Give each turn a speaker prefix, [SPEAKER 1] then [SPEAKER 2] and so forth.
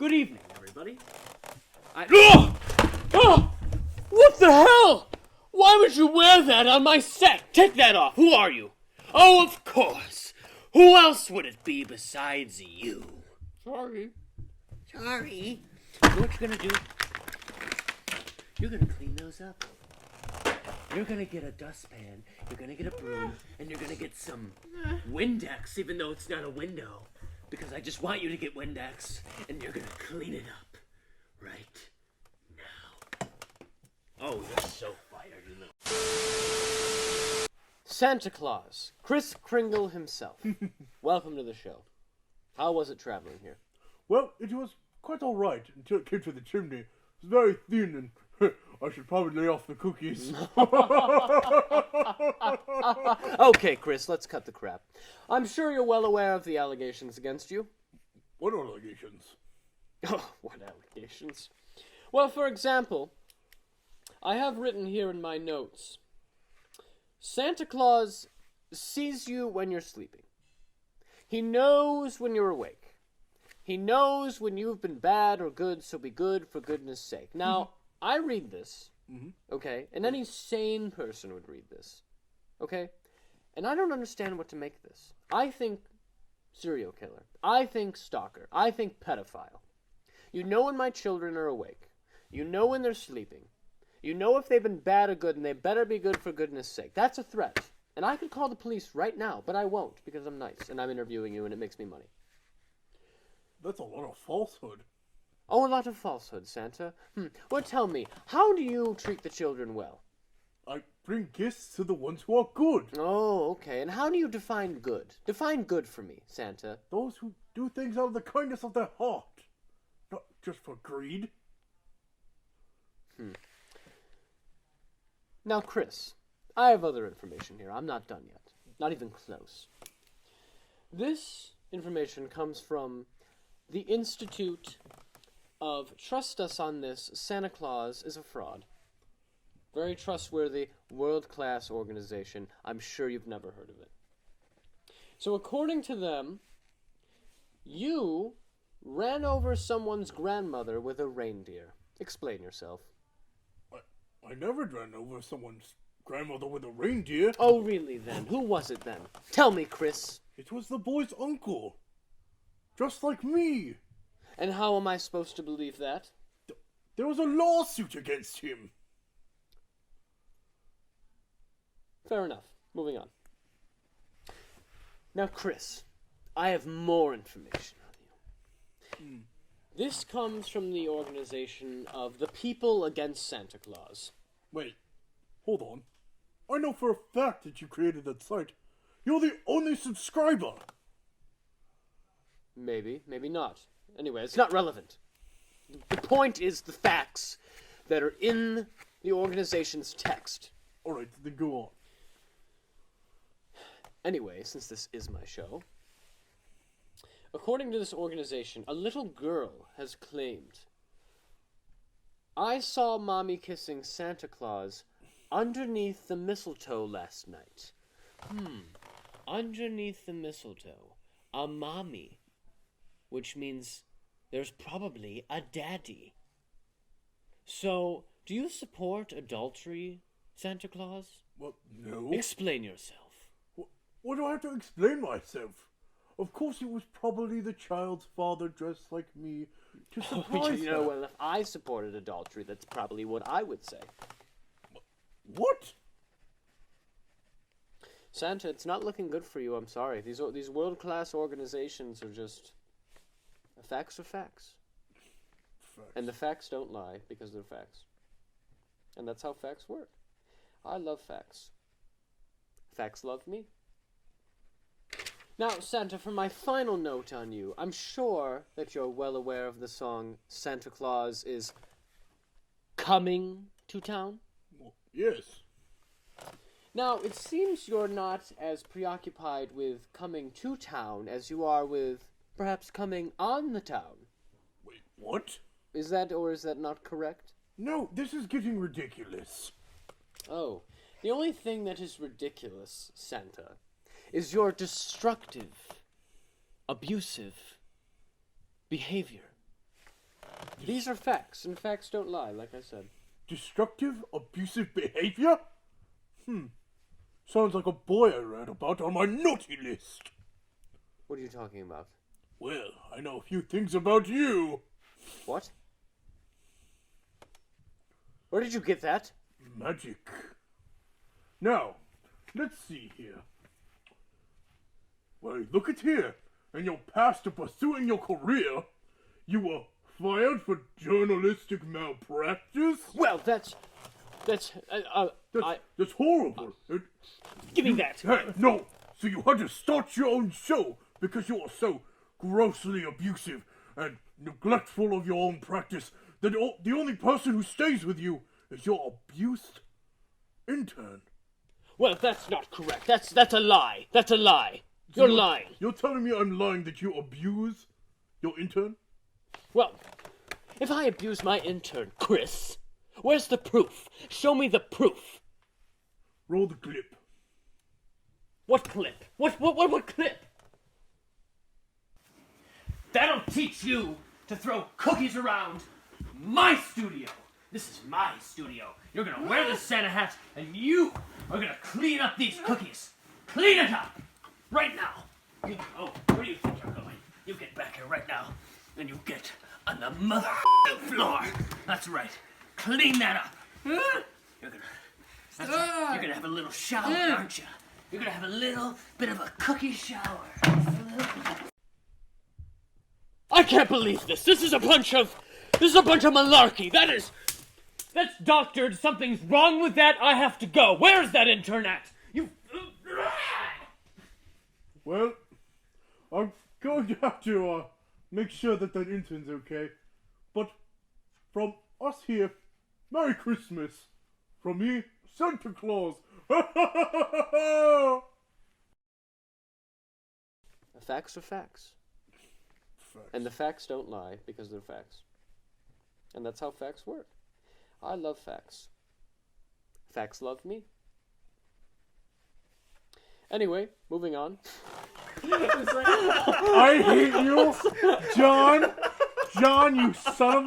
[SPEAKER 1] Good evening, everybody. Oh! What the hell? Why would you wear that on my set? Take that off. Who are you? Oh, of course. Who else would it be besides you? Sorry. You know what you're gonna do? You're gonna clean those up. You're gonna get a dustpan, you're gonna get a broom, and you're gonna get some Windex, even though it's not a window. Because I just want you to get Windex, and you're gonna clean it up right now. Oh, you're so fired, you know. Santa Claus, Kris Kringle himself. Welcome to the show. How was it traveling here?
[SPEAKER 2] Well, it was quite all right until it came to the chimney. It was very thin and I should probably lay off the cookies.
[SPEAKER 1] Okay, Kris, let's cut the crap. I'm sure you're well aware of the allegations against you.
[SPEAKER 2] What allegations?
[SPEAKER 1] Oh, what allegations? Well, for example, I have written here in my notes, Santa Claus sees you when you're sleeping. He knows when you're awake. He knows when you've been bad or good, so be good for goodness sake. Now, I read this, okay, and any sane person would read this, okay? And I don't understand what to make of this. I think serial killer. I think stalker. I think pedophile. You know when my children are awake. You know when they're sleeping. You know if they've been bad or good, and they better be good for goodness sake. That's a threat. And I could call the police right now, but I won't, because I'm nice, and I'm interviewing you, and it makes me money.
[SPEAKER 2] That's a lot of falsehood.
[SPEAKER 1] Oh, a lot of falsehood, Santa. Well, tell me, how do you treat the children well?
[SPEAKER 2] I bring gifts to the ones who are good.
[SPEAKER 1] Oh, okay. And how do you define good? Define good for me, Santa.
[SPEAKER 2] Those who do things out of the kindness of their heart. Not just for greed.
[SPEAKER 1] Now, Kris, I have other information here. I'm not done yet. Not even close. This information comes from the Institute of Trust Us on This, Santa Claus is a Fraud. Very trustworthy, world-class organization. I'm sure you've never heard of it. So according to them, you ran over someone's grandmother with a reindeer. Explain yourself.
[SPEAKER 2] I never ran over someone's grandmother with a reindeer.
[SPEAKER 1] Oh, really then? Who was it then? Tell me, Kris.
[SPEAKER 2] It was the boy's uncle. Just like me.
[SPEAKER 1] And how am I supposed to believe that?
[SPEAKER 2] There was a lawsuit against him.
[SPEAKER 1] Fair enough. Moving on. Now, Kris, I have more information on you. This comes from the organization of the People Against Santa Claus.
[SPEAKER 2] Wait, hold on. I know for a fact that you created that site. You're the only subscriber.
[SPEAKER 1] Maybe, maybe not. Anyway, it's not relevant. The point is the facts that are in the organization's text.
[SPEAKER 2] Alright, then go on.
[SPEAKER 1] Anyway, since this is my show, according to this organization, a little girl has claimed, I saw Mommy kissing Santa Claus underneath the mistletoe last night. Underneath the mistletoe. A mommy. Which means there's probably a daddy. So, do you support adultery, Santa Claus?
[SPEAKER 2] Well, no.
[SPEAKER 1] Explain yourself.
[SPEAKER 2] What do I have to explain myself? Of course it was probably the child's father dressed like me to surprise her.
[SPEAKER 1] Well, if I supported adultery, that's probably what I would say.
[SPEAKER 2] What?
[SPEAKER 1] Santa, it's not looking good for you, I'm sorry. These world-class organizations are just... Facts are facts. And the facts don't lie, because they're facts. And that's how facts work. I love facts. Facts love me. Now, Santa, for my final note on you, I'm sure that you're well aware of the song Santa Claus is coming to town.
[SPEAKER 2] Well, yes.
[SPEAKER 1] Now, it seems you're not as preoccupied with coming to town as you are with perhaps coming on the town.
[SPEAKER 2] Wait, what?
[SPEAKER 1] Is that or is that not correct?
[SPEAKER 2] No, this is getting ridiculous.
[SPEAKER 1] Oh, the only thing that is ridiculous, Santa, is your destructive, abusive behavior. These are facts, and facts don't lie, like I said.
[SPEAKER 2] Destructive, abusive behavior? Sounds like a boy I read about on my naughty list.
[SPEAKER 1] What are you talking about?
[SPEAKER 2] Well, I know a few things about you.
[SPEAKER 1] What? Where did you get that?
[SPEAKER 2] Magic. Now, let's see here. Well, look at here. In your past to pursuing your career, you were fired for journalistic malpractice?
[SPEAKER 1] Well, that's
[SPEAKER 2] That's horrible.
[SPEAKER 1] give me that.
[SPEAKER 2] Hey, no. So you had to start your own show because you are so grossly abusive and neglectful of your own practice that the only person who stays with you is your abused intern.
[SPEAKER 1] Well, that's not correct. That's a lie. That's a lie. You're lying.
[SPEAKER 2] You're telling me I'm lying that you abuse your intern?
[SPEAKER 1] Well, if I abuse my intern, Chris, where's the proof? Show me the proof.
[SPEAKER 2] Roll the clip.
[SPEAKER 1] What clip? What clip? That'll teach you to throw cookies around my studio. This is my studio. You're gonna wear the Santa hat, and you are gonna clean up these cookies. Clean it up! Right now. Where do you think you're going? You get back here right now, and you get on the mother floor. That's right. Clean that up. You're gonna have a little shower, aren't you? You're gonna have a little bit of a cookie shower. I can't believe this. This is a bunch of malarkey. That's doctored. Something's wrong with that. I have to go. Where's that intern at?
[SPEAKER 2] Well, I'm going to have to make sure that intern's okay. But from us here, Merry Christmas. From me, Santa Claus.
[SPEAKER 1] Facts are facts. And the facts don't lie because they're facts. And that's how facts work. I love facts. Facts love me. Anyway, moving on.
[SPEAKER 2] I hate you, John. John, you son of